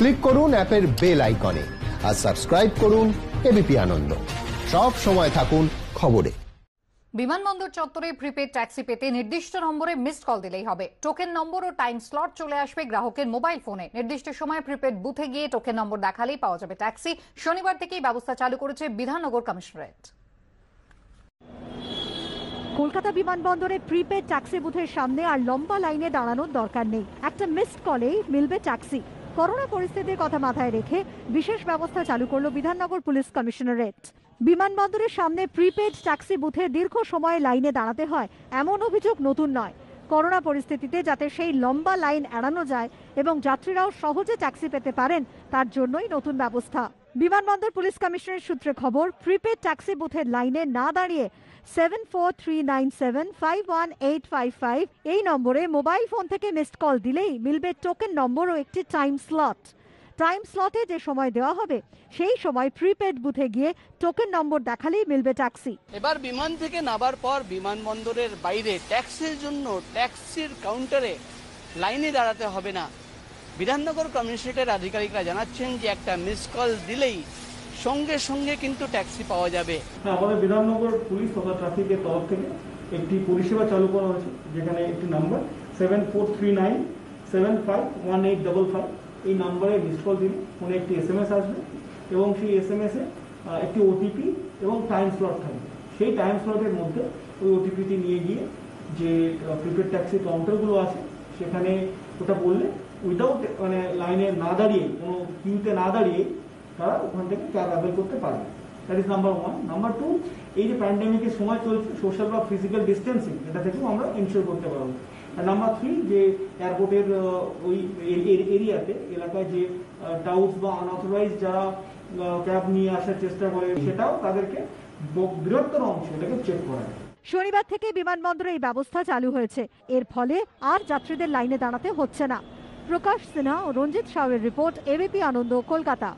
Click করুন অ্যাপের bell আইকনে আর সাবস্ক্রাইব করুন এবিপি আনন্দ। সব সময় থাকুন খবরে। বিমানবন্দর চত্বরে প্রিপেড ট্যাক্সি পেতে নির্দিষ্ট নম্বরে মিসড কল দিলেই হবে। টোকেন নম্বর ও টাইম স্লট চলে আসবে গ্রাহকের মোবাইল ফোনে। নির্দিষ্ট সময় প্রিপেড বুথে গিয়ে টোকেন নম্বর দেখালেই পাওয়া যাবে ট্যাক্সি। শনিবার থেকেই ব্যবস্থা চালু করেছে বিধাননগর কমিশনারেট। কলকাতা বিমানবন্দরে প্রিপেড ট্যাক্সি বুথের সামনে আর লম্বা লাইনে দাঁড়ানোর দরকার নেই। একটা মিসড কলেই মিলবে ট্যাক্সি। করোনা পরিস্থিতির কথা মাথায় রেখে বিশেষ ব্যবস্থা চালু করল বিধাননগর পুলিশ কমিশনারেট। বিমানবন্দরের সামনে প্রিপেড ট্যাক্সি বুথে দীর্ঘ সময় লাইনে দাঁড়াতে হয় এমন অভিযোগ নতুন নয়। করোনা পরিস্থিতিতে যাতে সেই লম্বা লাইন এড়ানো যায় এবং যাত্রীরাও সহজে ট্যাক্সি পেতে পারেন তার জন্যই নতুন ব্যবস্থা। বিমানবন্দর পুলিশ কমিশনের সূত্রে খবর, প্রিপেড ট্যাক্সি বুথের লাইনে না দাঁড়িয়ে 7439751855 এই নম্বরে মোবাইল ফোন থেকে মিসড কল দিলেই মিলবে টোকেন নম্বর ও একটি টাইম স্লট। টাইম স্লটে যে সময় দেওয়া হবে সেই সময় প্রিপেড বুথে গিয়ে টোকেন নম্বর দেখালেই মিলবে ট্যাক্সি। এবার বিমান থেকে নামার পর বিমানবন্দরের বাইরে ট্যাক্সির জন্য ট্যাক্সির কাউন্টারে লাইনে দাঁড়াতে হবে না। বিধাননগর কমিশনারেটের আধিকারিকরা জানাচ্ছেন যে একটা মিস কল দিলেই সঙ্গে সঙ্গে কিন্তু ট্যাক্সি পাওয়া যাবে। আমাদের বিধাননগর পুলিশ তথা ট্রাফিকের তরফ থেকে একটি পরিষেবা চালু করা হয়েছে, যেখানে একটি নাম্বার 7439751855 এই নাম্বারে মিস কল দিলে ফোনে একটি SMS আসবে এবং সেই SMS এ একটি OTP এবং টাইম স্লট থাকবে। সেই টাইম স্লটের মধ্যে ওই OTPটি নিয়ে গিয়ে যে প্রিপেড ট্যাক্সি কাউন্টারগুলো আছে সেখানে ওটা বললে উইদাউট লাইনে না দাঁড়িয়ে, কোনো কিউতে না দাঁড়িয়ে তারা ওখান থেকে ক্যাব অ্যাভেল করতে পারবে। That is number 1। নাম্বার 2, এই যে প্যান্ডেমিকের সময় চলছে, সোশ্যাল বা ফিজিক্যাল ডিস্টেন্সিং এটা থেকেও আমরা এনশিওর করতে পারবো। আর নাম্বার 3, যে এয়ারপোর্টের ওই এরিয়াতে এলাকায় যে টাউটস বা আনঅথরাইজ যারা ক্যাব নিয়ে আসার চেষ্টা করে সেটাও তাদেরকে বৃহত্তর অংশ এটাকে চেক করা যায়। শনিবার থেকে বিমানবন্দরে এই ব্যবস্থা চালু হয়েছে। এর ফলে আর যাত্রীদের লাইনে দাঁড়াতে হচ্ছে না। প্রকাশ সিনহা ও রঞ্জিত সাউয়ের রিপোর্ট, এবিপি আনন্দ, কলকাতা।